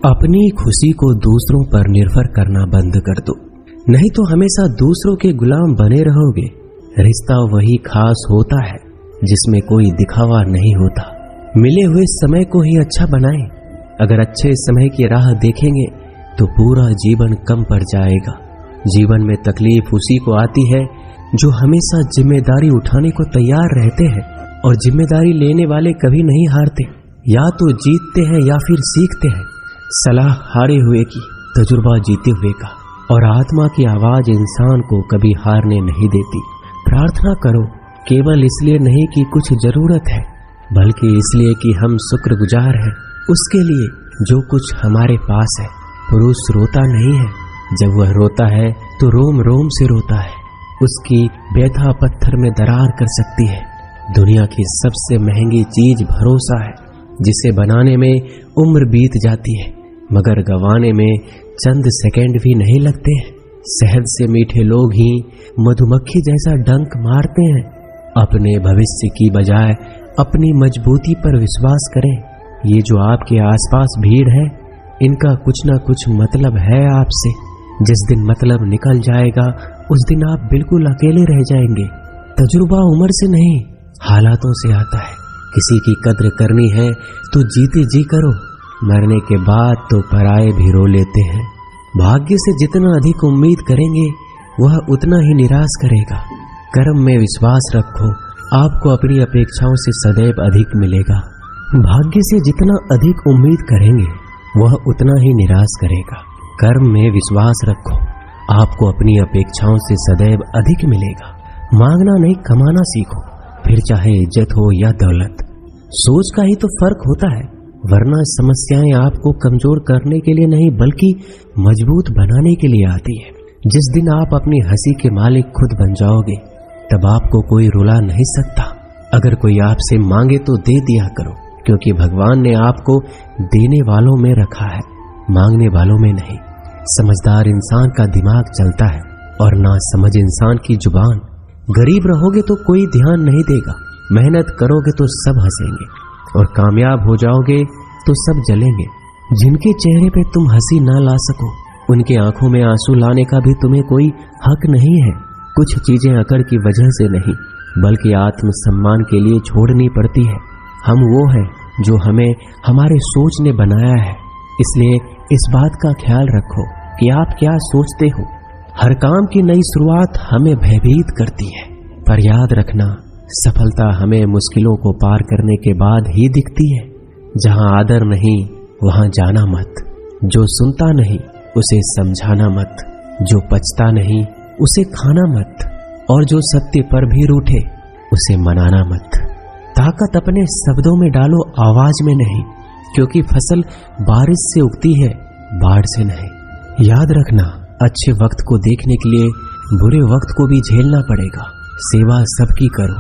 अपनी खुशी को दूसरों पर निर्भर करना बंद कर दो, नहीं तो हमेशा दूसरों के गुलाम बने रहोगे। रिश्ता वही खास होता है जिसमें कोई दिखावा नहीं होता। मिले हुए समय को ही अच्छा बनाएं। अगर अच्छे समय की राह देखेंगे तो पूरा जीवन कम पड़ जाएगा। जीवन में तकलीफ उसी को आती है जो हमेशा जिम्मेदारी उठाने को तैयार रहते हैं, और जिम्मेदारी लेने वाले कभी नहीं हारते। या तो जीतते हैं या फिर सीखते हैं। सलाह हारे हुए की, तजुर्बा जीते हुए का, और आत्मा की आवाज इंसान को कभी हारने नहीं देती। प्रार्थना करो, केवल इसलिए नहीं कि कुछ जरूरत है, बल्कि इसलिए कि हम शुक्रगुजार हैं उसके लिए जो कुछ हमारे पास है। पुरुष रोता नहीं है, जब वह रोता है तो रोम रोम से रोता है। उसकी व्यथा पत्थर में दरार कर सकती है। दुनिया की सबसे महंगी चीज भरोसा है, जिसे बनाने में उम्र बीत जाती है मगर गंवाने में चंद सेकंड भी नहीं लगते हैं। शहद से मीठे लोग ही मधुमक्खी जैसा डंक मारते हैं। अपने भविष्य की बजाय अपनी मजबूती पर विश्वास करें। ये जो आपके आसपास भीड़ है, इनका कुछ ना कुछ मतलब है आपसे। जिस दिन मतलब निकल जाएगा उस दिन आप बिल्कुल अकेले रह जाएंगे। तजुर्बा उम्र से नहीं, हालातों से आता है। किसी की कद्र करनी है तो जीते जी करो, मरने के बाद तो पराये भी रो लेते हैं। भाग्य से जितना अधिक उम्मीद करेंगे वह उतना ही निराश करेगा। कर्म में विश्वास रखो, आपको अपनी अपेक्षाओं से सदैव अधिक मिलेगा। भाग्य से जितना अधिक उम्मीद करेंगे वह उतना ही निराश करेगा। कर्म में विश्वास रखो, आपको अपनी अपेक्षाओं से सदैव अधिक मिलेगा। मांगना नहीं, कमाना सीखो, फिर चाहे इज्जत हो या दौलत। सोच का ही तो फर्क होता है, वरना समस्याएं आपको कमजोर करने के लिए नहीं बल्कि मजबूत बनाने के लिए आती है। जिस दिन आप अपनी हंसी के मालिक खुद बन जाओगे तब आपको कोई रुला नहीं सकता। अगर कोई आपसे मांगे तो दे दिया करो, क्योंकि भगवान ने आपको देने वालों में रखा है, मांगने वालों में नहीं। समझदार इंसान का दिमाग चलता है और ना समझ इंसान की जुबान। गरीब रहोगे तो कोई ध्यान नहीं देगा, मेहनत करोगे तो सब हंसेंगे, और कामयाब हो जाओगे तो सब जलेंगे। जिनके चेहरे पे तुम हंसी ना ला सको उनके आंखों में आंसू लाने का भी तुम्हें कोई हक नहीं है। कुछ चीजें अकड़ की वजह से नहीं बल्कि आत्मसम्मान के लिए छोड़नी पड़ती है। हम वो हैं जो हमें हमारे सोच ने बनाया है, इसलिए इस बात का ख्याल रखो कि आप क्या सोचते हो। हर काम की नई शुरुआत हमें भयभीत करती है, पर याद रखना सफलता हमें मुश्किलों को पार करने के बाद ही दिखती है। जहां आदर नहीं वहां जाना मत, जो सुनता नहीं उसे समझाना मत, जो पचता नहीं उसे खाना मत, और जो सत्य पर भी रूठे उसे मनाना मत। ताकत अपने शब्दों में डालो, आवाज में नहीं, क्योंकि फसल बारिश से उगती है, बाढ़ से नहीं। याद रखना, अच्छे वक्त को देखने के लिए बुरे वक्त को भी झेलना पड़ेगा। सेवा सबकी करो,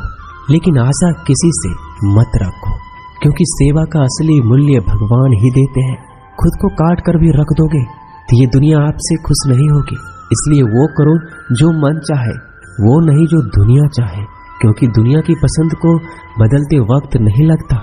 लेकिन आशा किसी से मत रखो, क्योंकि सेवा का असली मूल्य भगवान ही देते हैं। खुद को काट कर भी रख दोगे तो ये दुनिया आपसे खुश नहीं होगी। इसलिए वो करो जो मन चाहे, वो नहीं जो दुनिया चाहे, क्योंकि दुनिया की पसंद को बदलते वक्त नहीं लगता।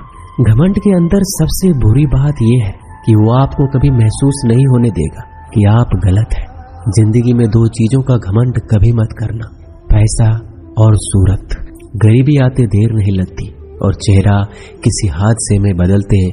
घमंड के अंदर सबसे बुरी बात यह है कि वो आपको कभी महसूस नहीं होने देगा कि आप गलत हैं। जिंदगी में दो चीजों का घमंड कभी मत करना, पैसा और सूरत। गरीबी आते देर नहीं लगती और चेहरा किसी हादसे में बदलते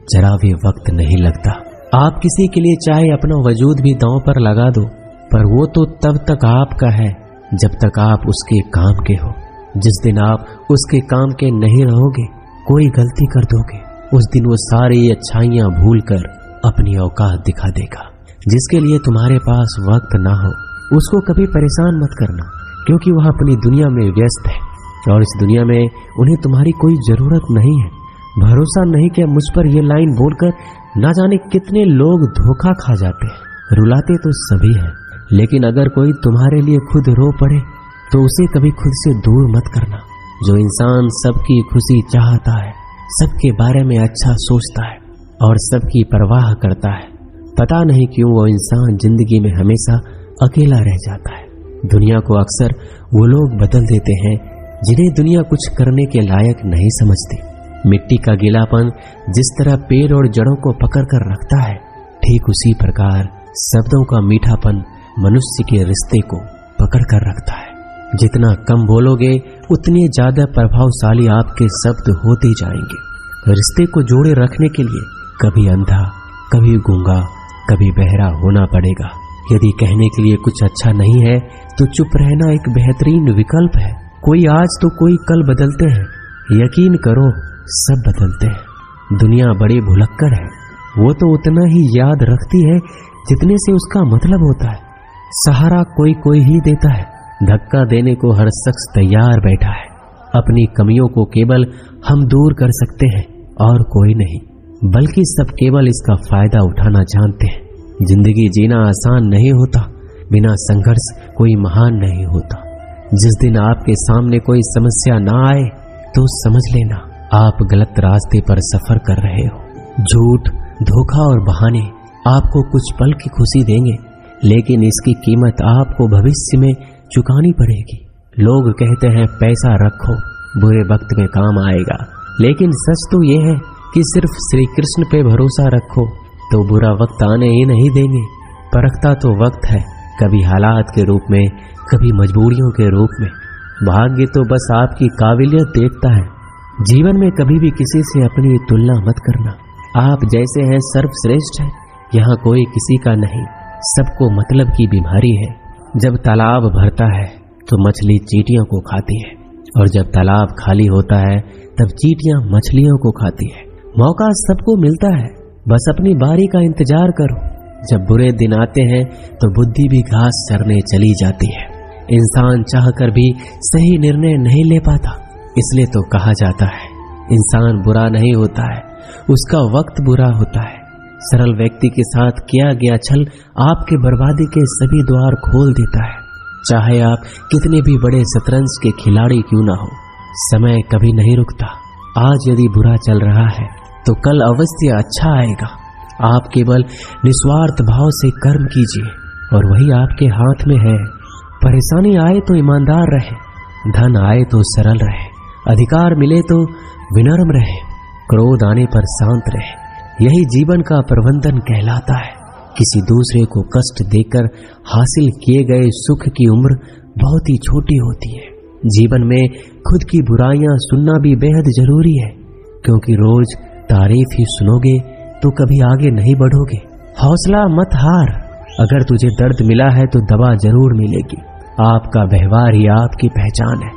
जरा भी वक्त नहीं लगता। आप किसी के लिए चाहे अपना वजूद भी दांव पर लगा दो, पर वो तो तब तक आपका है जब तक आप उसके काम के हो। जिस दिन आप उसके काम के नहीं रहोगे, कोई गलती कर दोगे, उस दिन वो सारी अच्छाइयां भूल कर अपनी औकात दिखा देगा। जिसके लिए तुम्हारे पास वक्त ना हो उसको कभी परेशान मत करना, क्योंकि वह अपनी दुनिया में व्यस्त है और इस दुनिया में उन्हें तुम्हारी कोई जरूरत नहीं है। भरोसा नहीं कि मुझ पर यह लाइन बोलकर ना जाने कितने लोग धोखा खा जाते हैं। रुलाते तो सभी हैं, लेकिन अगर कोई तुम्हारे लिए खुद रो पड़े तो उसे कभी खुद से दूर मत करना। जो इंसान सबकी खुशी चाहता है, सबके बारे में अच्छा सोचता है और सबकी परवाह करता है, पता नहीं क्यों वो इंसान जिंदगी में हमेशा अकेला रह जाता है। दुनिया को अक्सर वो लोग बदल देते हैं जिन्हें दुनिया कुछ करने के लायक नहीं समझती। मिट्टी का गीलापन जिस तरह पेड़ और जड़ों को पकड़ कर रखता है, ठीक उसी प्रकार शब्दों का मीठापन मनुष्य के रिश्ते को पकड़ कर रखता है। जितना कम बोलोगे उतने ज्यादा प्रभावशाली आपके शब्द होते जाएंगे। रिश्ते को जोड़े रखने के लिए कभी अंधा, कभी गूंगा, कभी बहरा होना पड़ेगा। यदि कहने के लिए कुछ अच्छा नहीं है तो चुप रहना एक बेहतरीन विकल्प है। कोई आज तो कोई कल बदलते हैं, यकीन करो सब बदलते हैं। दुनिया बड़ी भुलक्कड़ है, वो तो उतना ही याद रखती है जितने से उसका मतलब होता है। सहारा कोई कोई ही देता है, धक्का देने को हर शख्स तैयार बैठा है। अपनी कमियों को केवल हम दूर कर सकते हैं और कोई नहीं, बल्कि सब केवल इसका फायदा उठाना जानते हैं। जिंदगी जीना आसान नहीं होता, बिना संघर्ष कोई महान नहीं होता। जिस दिन आपके सामने कोई समस्या ना आए तो समझ लेना आप गलत रास्ते पर सफर कर रहे हो। झूठ, धोखा और बहाने आपको कुछ पल की खुशी देंगे, लेकिन इसकी कीमत आपको भविष्य में चुकानी पड़ेगी। लोग कहते हैं पैसा रखो, बुरे वक्त में काम आएगा, लेकिन सच तो ये है कि सिर्फ श्री कृष्ण पे भरोसा रखो तो बुरा वक्त आने ही नहीं देंगे। परखता तो वक्त है, कभी हालात के रूप में, कभी मजबूरियों के रूप में। भाग्य तो बस आपकी काबिलियत देखता है। जीवन में कभी भी किसी से अपनी तुलना मत करना। आप जैसे हैं सर्वश्रेष्ठ हैं, यहाँ कोई किसी का नहीं। सबको मतलब की बीमारी है। जब तालाब भरता है तो मछली चींटियों को खाती है, और जब तालाब खाली होता है तब चींटियां मछलियों को खाती है। मौका सबको मिलता है, बस अपनी बारी का इंतजार करो। जब बुरे दिन आते हैं तो बुद्धि भी घास चरने चली जाती है। इंसान चाहकर भी सही निर्णय नहीं ले पाता, इसलिए तो कहा जाता है इंसान बुरा नहीं होता है, उसका वक्त बुरा होता है। सरल व्यक्ति के साथ किया गया छल आपके बर्बादी के सभी द्वार खोल देता है। चाहे आप कितने भी बड़े शतरंज के खिलाड़ी क्यों ना हो, समय कभी नहीं रुकता। आज यदि बुरा चल रहा है तो कल अवश्य अच्छा आएगा। आप केवल निस्वार्थ भाव से कर्म कीजिए और वही आपके हाथ में है। परेशानी आए तो ईमानदार रहे, धन आए तो सरल रहे, अधिकार मिले तो विनम्र रहे, क्रोध आने पर शांत रहे। यही जीवन का प्रबंधन कहलाता है। किसी दूसरे को कष्ट देकर हासिल किए गए सुख की उम्र बहुत ही छोटी होती है। जीवन में खुद की बुराइयां सुनना भी बेहद जरूरी है, क्योंकि रोज तारीफ ही सुनोगे तो कभी आगे नहीं बढ़ोगे। हौसला मत हार, अगर तुझे दर्द मिला है तो दवा जरूर मिलेगी। आपका व्यवहार ही आपकी पहचान है,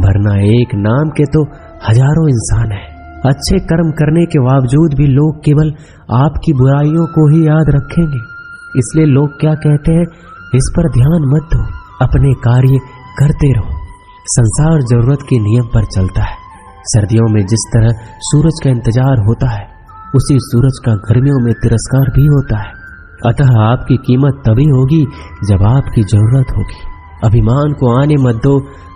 वरना एक नाम के तो हजारों इंसान हैं। अच्छे कर्म करने के बावजूद भी लोग केवल आपकी बुराइयों को ही याद रखेंगे। इसलिए लोग क्या कहते हैं इस पर ध्यान मत दो, अपने कार्य करते रहो। संसार जरूरत के नियम पर चलता है। सर्दियों में जिस तरह सूरज का इंतजार होता है, उसी सूरज का गर्मियों में तिरस्कार भी होता है। अतः आपकी कीमत तभी होगी जब आपकी जरूरत होगी। अभिमान को आने मत दो,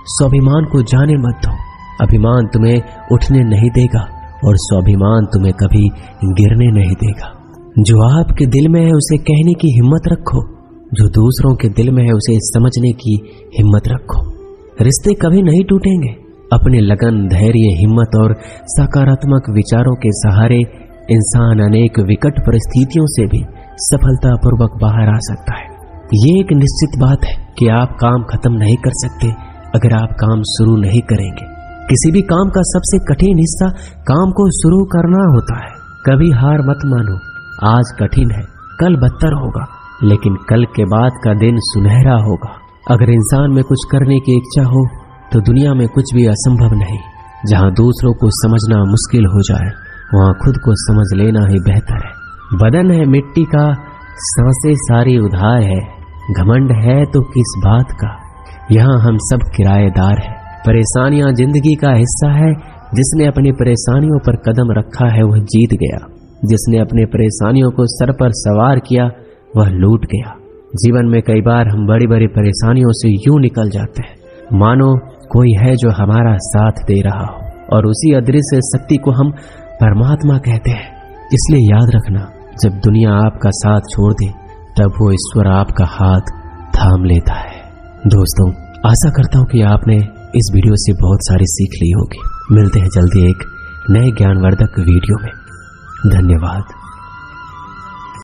स्वाभिमान को जाने मत दो। अभिमान तुम्हें उठने नहीं देगा और स्वाभिमान तुम्हें कभी गिरने नहीं देगा। जो आपके दिल में है उसे कहने की हिम्मत रखो, जो दूसरों के दिल में है उसे समझने की हिम्मत रखो। रिश्ते कभी नहीं टूटेंगे। अपने लगन, धैर्य, हिम्मत और सकारात्मक विचारों के सहारे इंसान अनेक विकट परिस्थितियों से भी सफलतापूर्वक बाहर आ सकता है। ये एक निश्चित बात है कि आप काम खत्म नहीं कर सकते अगर आप काम शुरू नहीं करेंगे। किसी भी काम का सबसे कठिन हिस्सा काम को शुरू करना होता है। कभी हार मत मानो। आज कठिन है, कल बदतर होगा, लेकिन कल के बाद का दिन सुनहरा होगा। अगर इंसान में कुछ करने की इच्छा हो तो दुनिया में कुछ भी असंभव नहीं। जहाँ दूसरों को समझना मुश्किल हो जाए वहाँ खुद को समझ लेना ही बेहतर है। बदन है मिट्टी का, सांसें सारी उधार है, घमंड है तो किस बात का। यहाँ हम सब किराएदार हैं। परेशानियां जिंदगी का हिस्सा है। जिसने अपनी परेशानियों पर कदम रखा है वह जीत गया। जिसने अपने परेशानियों को सर पर सवार किया वह लूट गया। जीवन में कई बार हम बड़ी बड़ी परेशानियों से यूं निकल जाते हैं मानो कोई है जो हमारा साथ दे रहा हो, और उसी अदृश्य शक्ति को हम परमात्मा कहते हैं। इसलिए याद रखना, जब दुनिया आपका साथ छोड़ दे तब वो ईश्वर आपका हाथ थाम लेता है। दोस्तों, आशा करता हूँ कि आपने इस वीडियो से बहुत सारी सीख ली होगी। मिलते हैं जल्दी एक नए ज्ञानवर्धक वीडियो में। धन्यवाद।